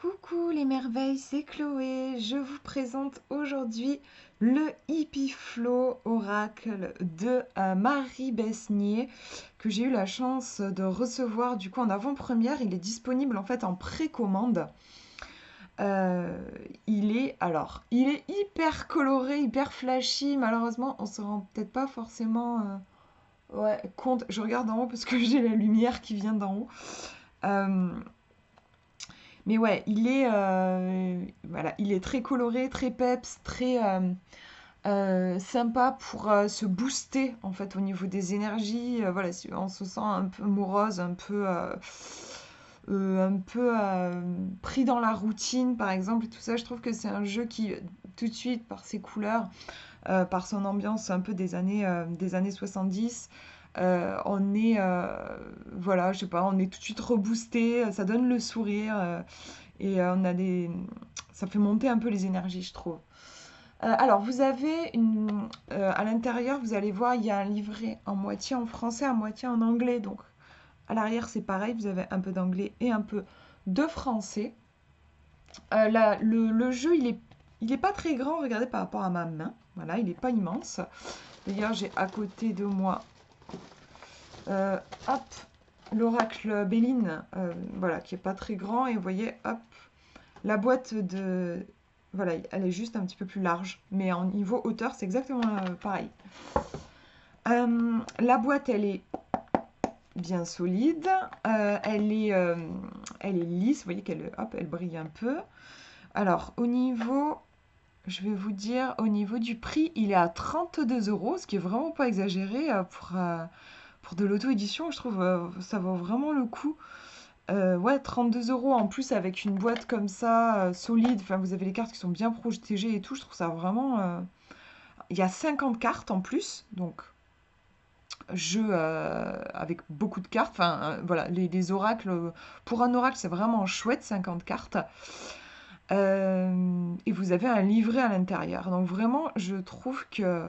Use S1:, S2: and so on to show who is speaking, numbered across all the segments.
S1: Coucou les merveilles, c'est Chloé. Je vous présente aujourd'hui le Hippie Flow Oracle de Marie Besnier que j'ai eu la chance de recevoir du coup en avant-première. Il est disponible en fait en précommande. Euh, il est hyper coloré, hyper flashy. Malheureusement, on se rend peut-être pas forcément compte. Je regarde en haut parce que j'ai la lumière qui vient d'en haut. Euh, Mais ouais, voilà, il est très coloré, très peps, très sympa pour se booster en fait au niveau des énergies. Voilà, si on se sent un peu morose, pris dans la routine par exemple, et tout ça. Je trouve que c'est un jeu qui, tout de suite, par ses couleurs, par son ambiance un peu des années 70. On est, voilà, je sais pas, on est tout de suite reboosté, ça donne le sourire on a ça fait monter un peu les énergies, je trouve. Alors, vous avez à l'intérieur, vous allez voir, il y a un livret en moitié en français, à moitié en anglais. Donc, à l'arrière, c'est pareil, vous avez un peu d'anglais et un peu de français. Le jeu, il est pas très grand, regardez par rapport à ma main. Voilà, il n'est pas immense. D'ailleurs, j'ai à côté de moi, euh, hop, l'oracle Béline, voilà, qui est pas très grand. Et vous voyez, hop, la boîte de... Voilà, elle est juste un petit peu plus large. Mais en niveau hauteur, c'est exactement pareil. La boîte, elle est bien solide. Elle est lisse. Vous voyez qu'elle hop, elle brille un peu. Alors, je vais vous dire, au niveau du prix, il est à 32 €, ce qui est vraiment pas exagéré pour de l'auto-édition. Je trouve ça vaut vraiment le coup. Ouais, 32 € en plus avec une boîte comme ça, solide. Enfin, vous avez les cartes qui sont bien protégées et tout. Je trouve ça vraiment. Il y a 50 cartes en plus, donc jeu avec beaucoup de cartes. Enfin, voilà, les oracles. Pour un oracle, c'est vraiment chouette, 50 cartes. Et vous avez un livret à l'intérieur. Donc vraiment, je trouve que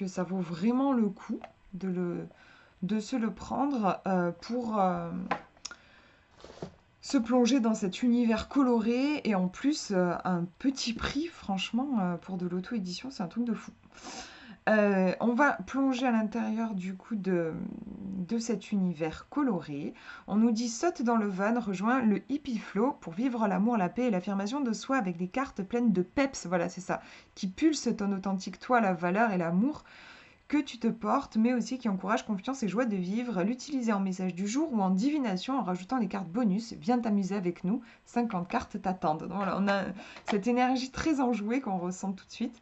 S1: ça vaut vraiment le coup de se le prendre pour se plonger dans cet univers coloré et en plus un petit prix, franchement, pour de l'auto-édition, c'est un truc de fou. On va plonger à l'intérieur du coup de cet univers coloré. On nous dit saute dans le van, rejoins le hippie flow pour vivre l'amour, la paix et l'affirmation de soi avec des cartes pleines de peps, voilà c'est ça, qui pulsent ton authentique toi, la valeur et l'amour que tu te portes, mais aussi qui encourage confiance et joie de vivre, l'utiliser en message du jour ou en divination en rajoutant les cartes bonus. Viens t'amuser avec nous, 50 cartes t'attendent. Donc voilà, on a cette énergie très enjouée qu'on ressent tout de suite.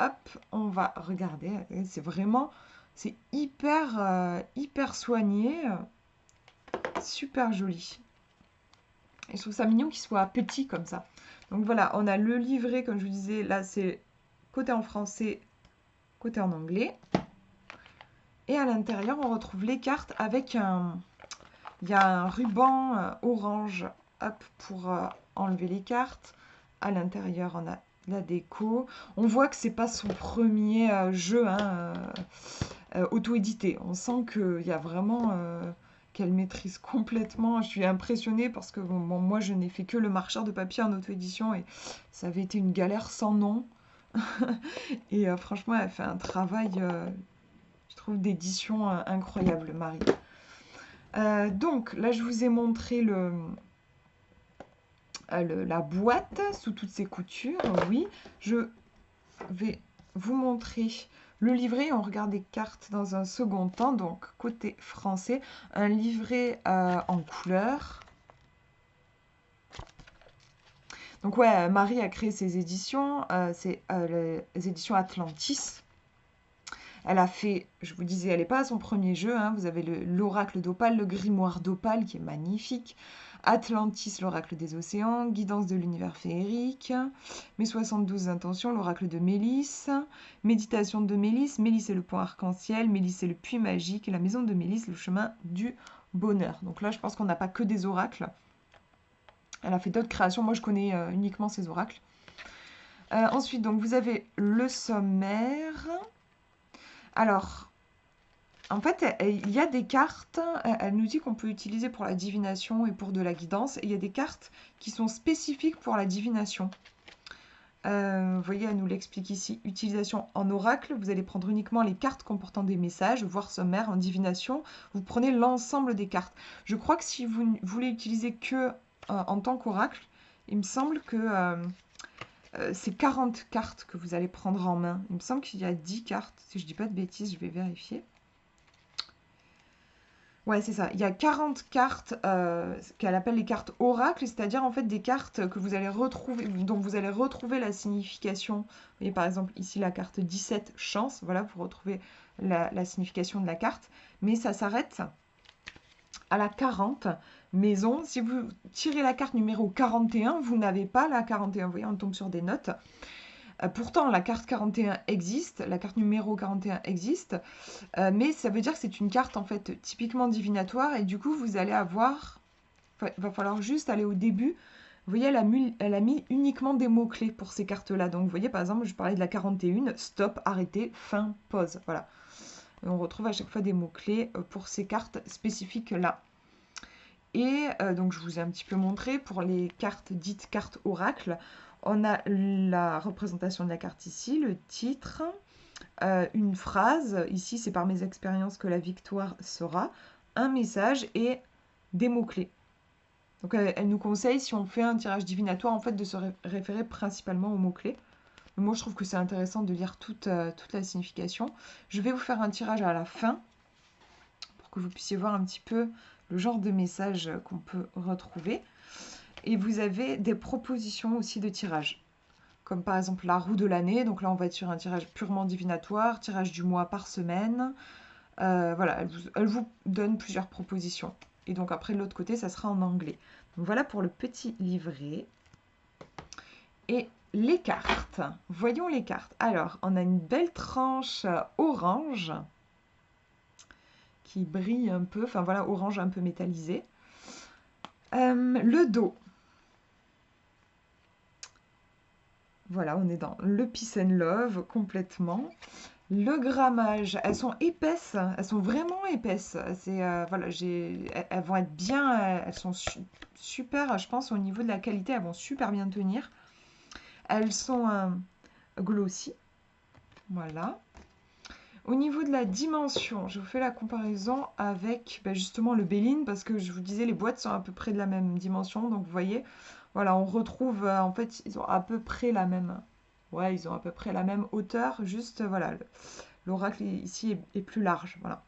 S1: Hop, on va regarder. C'est vraiment, c'est hyper soigné, super joli. Et je trouve ça mignon qu'il soit petit comme ça. Donc voilà, on a le livret, comme je vous disais, là c'est côté en français, côté en anglais. Et à l'intérieur, on retrouve les cartes avec il y a un ruban orange, hop, pour enlever les cartes. À l'intérieur, on a la déco. On voit que c'est pas son premier jeu hein, auto-édité. On sent qu'il y a vraiment qu'elle maîtrise complètement. Je suis impressionnée parce que bon, moi, je n'ai fait que le marcheur de papier en auto-édition et ça avait été une galère sans nom. Et franchement, elle fait un travail, je trouve, d'édition incroyable, Marie. Donc là, je vous ai montré la boîte sous toutes ses coutures. Oui, je vais vous montrer le livret. On regarde les cartes dans un second temps. Donc, côté français, un livret en couleur. Donc ouais, Marie a créé ses éditions. C'est les éditions Atlantis. Elle a fait, je vous disais, elle n'est pas à son premier jeu. Hein. Vous avez l'oracle d'Opale, le grimoire d'Opale qui est magnifique. Atlantis, l'oracle des océans, guidance de l'univers féerique, mes 72 intentions, l'oracle de Mélisse, méditation de Mélisse, Mélisse et le point arc-en-ciel, Mélisse et le puits magique, la maison de Mélisse, le chemin du bonheur. Donc là, je pense qu'on n'a pas que des oracles. Elle a fait d'autres créations. Moi, je connais uniquement ces oracles. Ensuite, donc, vous avez le sommaire. Alors, En fait, il y a des cartes, elle nous dit qu'on peut utiliser pour la divination et pour de la guidance. Et il y a des cartes qui sont spécifiques pour la divination. Vous voyez, elle nous l'explique ici. Utilisation en oracle, vous allez prendre uniquement les cartes comportant des messages, voire sommaire en divination. Vous prenez l'ensemble des cartes. Je crois que si vous voulez utiliser que en tant qu'oracle, il me semble que c'est 40 cartes que vous allez prendre en main. Il me semble qu'il y a 10 cartes. Si je dis pas de bêtises, je vais vérifier. Ouais, c'est ça. Il y a 40 cartes qu'elle appelle les cartes oracles, c'est-à-dire en fait des cartes que vous allez retrouver, dont vous allez retrouver la signification. Vous voyez par exemple ici la carte 17, chance, voilà, vous retrouvez la signification de la carte. Mais ça s'arrête à la 40 maison. Si vous tirez la carte numéro 41, vous n'avez pas la 41. Vous voyez, on tombe sur des notes. Pourtant, la carte 41 existe, la carte numéro 41 existe, mais ça veut dire que c'est une carte en fait typiquement divinatoire et du coup vous allez avoir, il va falloir juste aller au début. Vous voyez, elle a mis uniquement des mots-clés pour ces cartes-là. Donc vous voyez par exemple, je parlais de la 41, stop, arrêter, fin, pause. Voilà. Et on retrouve à chaque fois des mots-clés pour ces cartes spécifiques-là. Et donc je vous ai un petit peu montré pour les cartes dites cartes oracle. On a la représentation de la carte ici, le titre, une phrase, ici c'est par mes expériences que la victoire sera, un message et des mots-clés. Donc elle nous conseille, si on fait un tirage divinatoire, en fait de se référer principalement aux mots-clés. Moi je trouve que c'est intéressant de lire toute la signification. Je vais vous faire un tirage à la fin, pour que vous puissiez voir un petit peu le genre de message qu'on peut retrouver. Et vous avez des propositions aussi de tirage, comme par exemple la roue de l'année. Donc là, on va être sur un tirage purement divinatoire, tirage du mois par semaine. Voilà, elle vous donne plusieurs propositions. Et donc après, de l'autre côté, ça sera en anglais. Donc voilà pour le petit livret. Et les cartes. Voyons les cartes. Alors, on a une belle tranche orange qui brille un peu. Enfin voilà, orange un peu métallisé. Le dos. Voilà, on est dans le Peace and Love complètement. Le grammage, elles sont épaisses, elles sont vraiment épaisses. C'est voilà, elles vont être bien, elles sont super, je pense au niveau de la qualité, elles vont super bien tenir. Elles sont glossy, voilà. Au niveau de la dimension, je vous fais la comparaison avec justement le Béline parce que je vous disais les boîtes sont à peu près de la même dimension, donc vous voyez, voilà, on retrouve en fait ils ont à peu près la même, ouais, ils ont à peu près la même hauteur, juste voilà, l'oracle ici est plus large, voilà.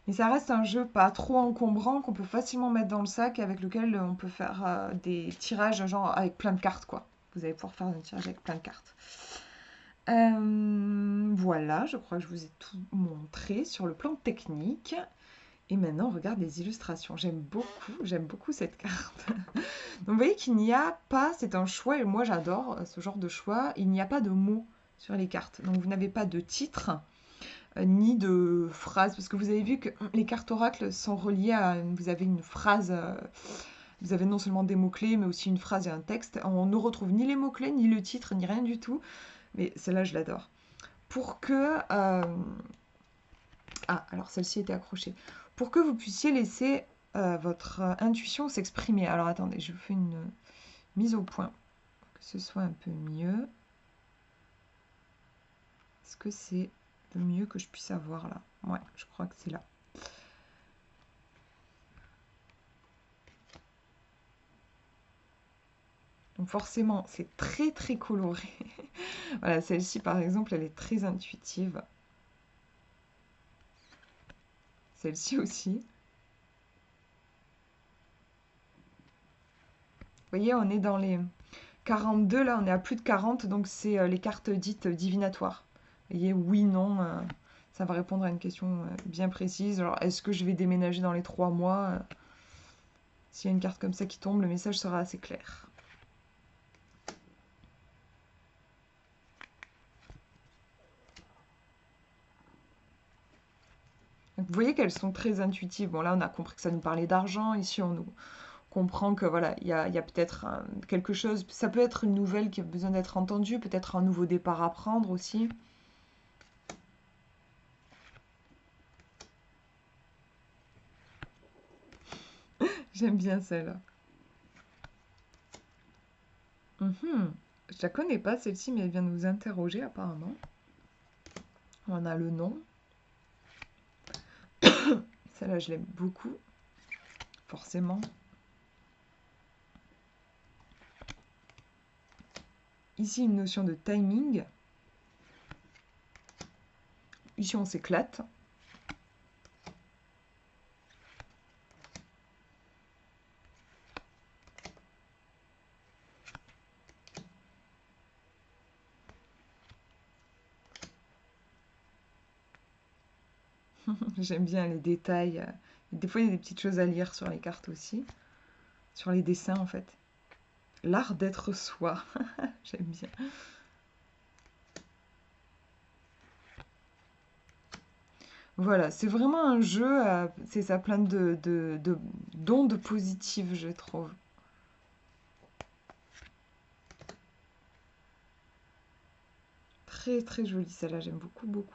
S1: Mais ça reste un jeu pas trop encombrant qu'on peut facilement mettre dans le sac avec lequel on peut faire des tirages genre avec plein de cartes quoi. Vous allez pouvoir faire un tirage avec plein de cartes. Voilà, je crois que je vous ai tout montré sur le plan technique. Et maintenant, on regarde les illustrations. J'aime beaucoup cette carte. Donc, vous voyez qu'il n'y a pas, c'est un choix, et moi j'adore ce genre de choix, il n'y a pas de mots sur les cartes. Donc, vous n'avez pas de titre, ni de phrase, parce que vous avez vu que les cartes oracles sont reliées à, vous avez une phrase, vous avez non seulement des mots-clés, mais aussi une phrase et un texte. On ne retrouve ni les mots-clés, ni le titre, ni rien du tout. Mais celle-là, je l'adore. Pour que... Ah, alors celle-ci était accrochée. Pour que vous puissiez laisser votre intuition s'exprimer. Alors attendez, je vous fais une mise au point. Que ce soit un peu mieux. Est-ce que c'est le mieux que je puisse avoir là? Ouais, je crois que c'est là. Donc forcément, c'est très très coloré. Voilà, celle-ci par exemple, elle est très intuitive. Celle-ci aussi. Vous voyez, on est dans les 42, là on est à plus de 40, donc c'est les cartes dites divinatoires. Vous voyez, oui, non, ça va répondre à une question bien précise. Alors, est-ce que je vais déménager dans les 3 mois? S'il y a une carte comme ça qui tombe, le message sera assez clair. Donc, vous voyez qu'elles sont très intuitives. Bon, là, on a compris que ça nous parlait d'argent. Ici, on nous comprend que voilà, il y a peut-être quelque chose. Ça peut être une nouvelle qui a besoin d'être entendue, peut-être un nouveau départ à prendre aussi. J'aime bien celle-là. Mhm. Je la connais pas celle-ci, mais elle vient de nous interroger apparemment. On a le nom. Celle-là, je l'aime beaucoup, forcément. Ici, une notion de timing. Ici, on s'éclate. J'aime bien les détails. Des fois, il y a des petites choses à lire sur les cartes aussi. Sur les dessins, en fait. L'art d'être soi. J'aime bien. Voilà, c'est vraiment un jeu, c'est ça, plein d'ondes positives, je trouve. Très très jolie celle-là, j'aime beaucoup beaucoup.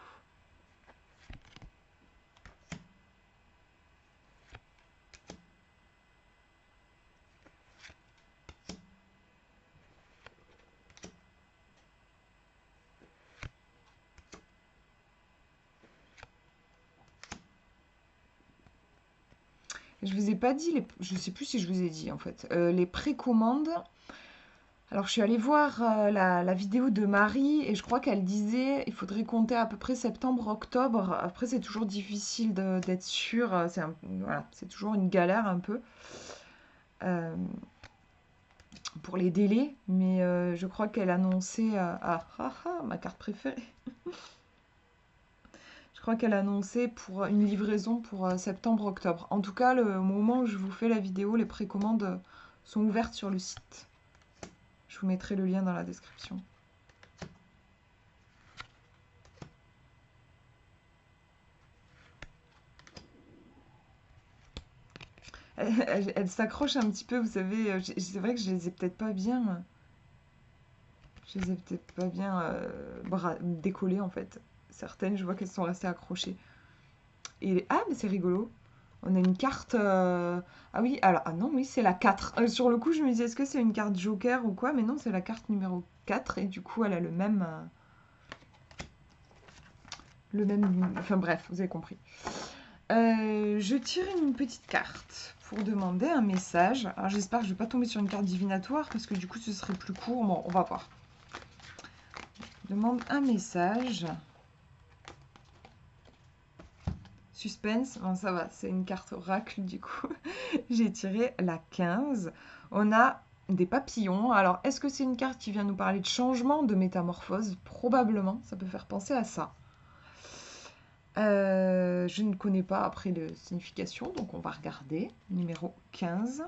S1: Je vous ai pas dit, je sais plus si je vous ai dit en fait, les précommandes. Alors je suis allée voir la vidéo de Marie et je crois qu'elle disait il faudrait compter à peu près septembre-octobre. Après c'est toujours difficile d'être sûr, voilà, c'est toujours une galère un peu euh, pour les délais, mais je crois qu'elle annonçait ma carte préférée. Je crois qu'elle annonçait pour une livraison pour septembre-octobre. En tout cas, le moment où je vous fais la vidéo, les précommandes sont ouvertes sur le site. Je vous mettrai le lien dans la description. Elle s'accroche un petit peu, vous savez. C'est vrai que je les ai peut-être pas bien. Je les ai peut-être pas bien décollées en fait. Certaines, je vois qu'elles sont restées accrochées. Ah, mais c'est rigolo. On a une carte. Ah oui, alors, ah non, oui, c'est la 4. Sur le coup, je me disais, est-ce que c'est une carte Joker ou quoi? Mais non, c'est la carte numéro 4. Et du coup, elle a le même. Enfin bref, vous avez compris. Je tire une petite carte pour demander un message. Alors j'espère que je ne vais pas tomber sur une carte divinatoire parce que du coup, ce serait plus court. Bon, on va voir. Je demande un message. Suspense, bon, ça va, c'est une carte oracle du coup. J'ai tiré la 15. On a des papillons. Alors, est-ce que c'est une carte qui vient nous parler de changement, de métamorphose? Probablement, ça peut faire penser à ça. Je ne connais pas après la signification, donc on va regarder. Numéro 15.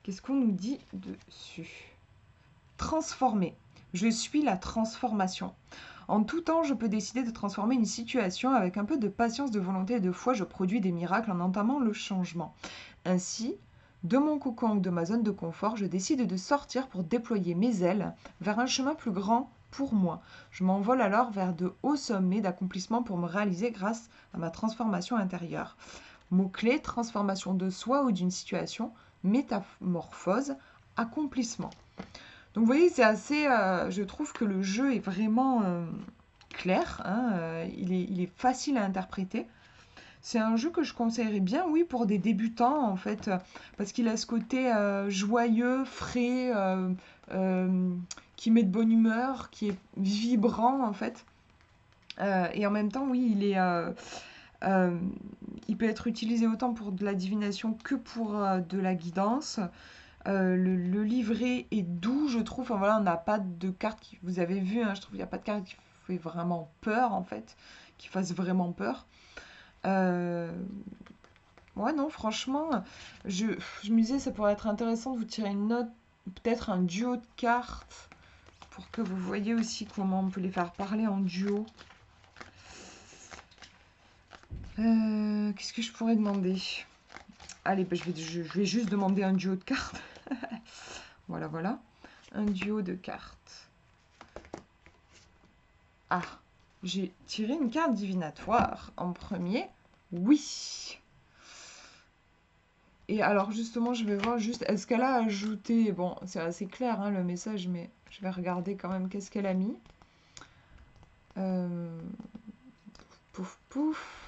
S1: Qu'est-ce qu'on nous dit dessus? Transformer. Je suis la transformation. En tout temps, je peux décider de transformer une situation. Avec un peu de patience, de volonté et de foi, je produis des miracles en entamant le changement. Ainsi, de mon cocon ou de ma zone de confort, je décide de sortir pour déployer mes ailes vers un chemin plus grand pour moi. Je m'envole alors vers de hauts sommets d'accomplissement pour me réaliser grâce à ma transformation intérieure. Mot-clé, transformation de soi ou d'une situation, métamorphose, accomplissement. Donc vous voyez, c'est assez. Je trouve que le jeu est vraiment clair, hein, il est facile à interpréter. C'est un jeu que je conseillerais bien, oui, pour des débutants, en fait, parce qu'il a ce côté joyeux, frais, qui met de bonne humeur, qui est vibrant, en fait. Et en même temps, oui, euh, il peut être utilisé autant pour de la divination que pour de la guidance. Le livret est doux, je trouve. Enfin, voilà, on n'a pas de carte qui. Vous avez vu, hein, je trouve qu'il n'y a pas de carte qui fait vraiment peur, en fait, qui fasse vraiment peur. Euh, Ouais, non, franchement, je, je me disais, ça pourrait être intéressant de vous tirer une note, peut-être un duo de cartes, pour que vous voyez aussi comment on peut les faire parler en duo. Qu'est-ce que je pourrais demander? Allez, bah, je vais juste demander un duo de cartes. Voilà, voilà. Un duo de cartes. Ah, j'ai tiré une carte divinatoire en premier. Oui. Et alors justement, je vais voir juste, est-ce qu'elle a ajouté, bon, c'est assez clair hein, le message, mais je vais regarder quand même qu'est-ce qu'elle a mis. Euh, Pouf, pouf.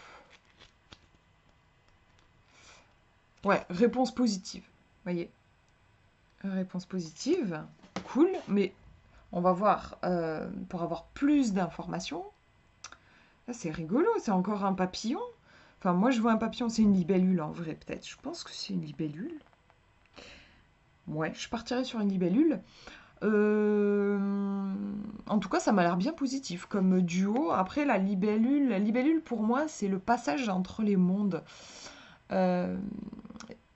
S1: Ouais, réponse positive. Voyez, réponse positive. Cool, mais on va voir pour avoir plus d'informations. Là, c'est rigolo, c'est encore un papillon. Enfin, moi, je vois un papillon, c'est une libellule en vrai, peut-être. Je pense que c'est une libellule. Ouais, je partirais sur une libellule. Euh, En tout cas, ça m'a l'air bien positif comme duo. Après, la libellule pour moi, c'est le passage entre les mondes. Euh,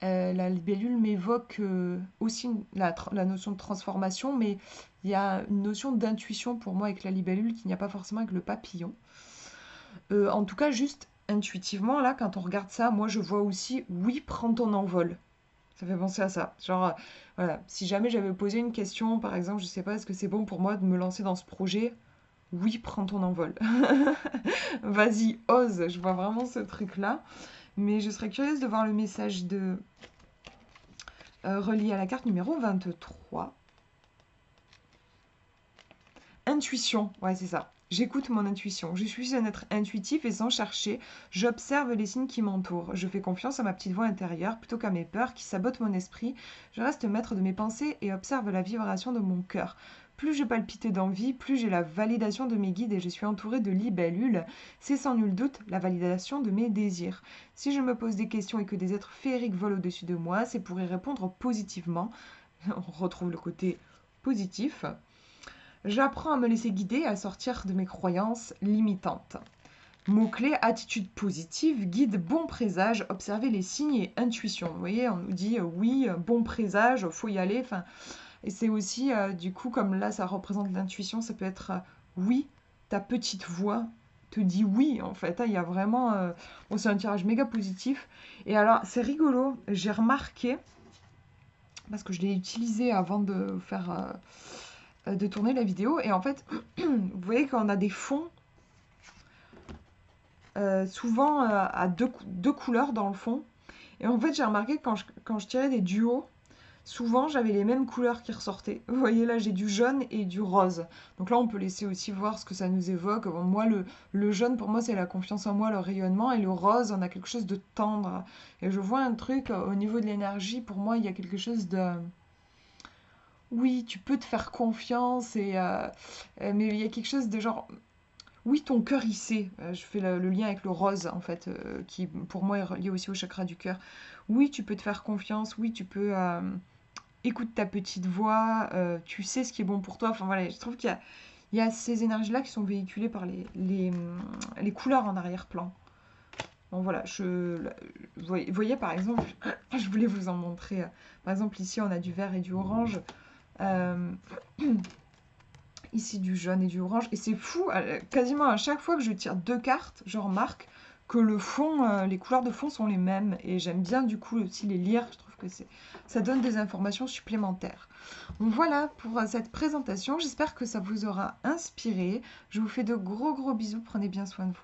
S1: la libellule m'évoque aussi la notion de transformation, mais il y a une notion d'intuition pour moi avec la libellule qu'il n'y a pas forcément avec le papillon. En tout cas, juste intuitivement, là, quand on regarde ça, moi je vois aussi oui, prends ton envol. Ça fait penser à ça. Genre, voilà, si jamais j'avais posé une question, par exemple, je sais pas, est-ce que c'est bon pour moi de me lancer dans ce projet? Oui, prends ton envol. Vas-y, ose. Je vois vraiment ce truc-là. Mais je serais curieuse de voir le message de relié à la carte numéro 23. Intuition, ouais, c'est ça. J'écoute mon intuition. Je suis un être intuitif et sans chercher, j'observe les signes qui m'entourent. Je fais confiance à ma petite voix intérieure plutôt qu'à mes peurs qui sabotent mon esprit. Je reste maître de mes pensées et observe la vibration de mon cœur. Plus je palpite d'envie, plus j'ai la validation de mes guides et je suis entourée de libellules. C'est sans nul doute la validation de mes désirs. Si je me pose des questions et que des êtres féeriques volent au-dessus de moi, c'est pour y répondre positivement. On retrouve le côté positif. J'apprends à me laisser guider et à sortir de mes croyances limitantes. Mot-clé, attitude positive, guide, bon présage, observer les signes et intuition. Vous voyez, on nous dit oui, bon présage, faut y aller. Enfin, et c'est aussi, du coup, comme là, ça représente l'intuition, ça peut être oui, ta petite voix te dit oui, en fait. Hein, il y a vraiment... bon, c'est un tirage méga positif. Et alors, c'est rigolo, j'ai remarqué, parce que je l'ai utilisé avant de faire... de tourner la vidéo. Et en fait, vous voyez quand on a des fonds, souvent à deux couleurs dans le fond. Et en fait, j'ai remarqué que quand je tirais des duos, souvent j'avais les mêmes couleurs qui ressortaient. Vous voyez là, j'ai du jaune et du rose. Donc là, on peut laisser aussi voir ce que ça nous évoque. Bon, moi, le jaune, pour moi, c'est la confiance en moi, le rayonnement. Et le rose, on a quelque chose de tendre. Et je vois un truc au niveau de l'énergie. Pour moi, il y a quelque chose de... Oui, tu peux te faire confiance, mais il y a quelque chose de genre, oui, ton cœur il sait. Je fais le lien avec le rose en fait, qui pour moi est relié aussi au chakra du cœur. Oui, tu peux te faire confiance. Oui, tu peux écoute ta petite voix. Tu sais ce qui est bon pour toi. Enfin voilà, je trouve il y a ces énergies-là qui sont véhiculées par les couleurs en arrière-plan. Bon voilà, vous voyez par exemple, je voulais vous en montrer. Par exemple ici on a du vert et du orange. Euh, Ici du jaune et du orange. Et c'est fou, quasiment à chaque fois que je tire deux cartes, je remarque que le fond, les couleurs de fond sont les mêmes. Et j'aime bien du coup aussi les lire. Je trouve que ça donne des informations supplémentaires. Donc voilà pour cette présentation. J'espère que ça vous aura inspiré. Je vous fais de gros bisous. Prenez bien soin de vous.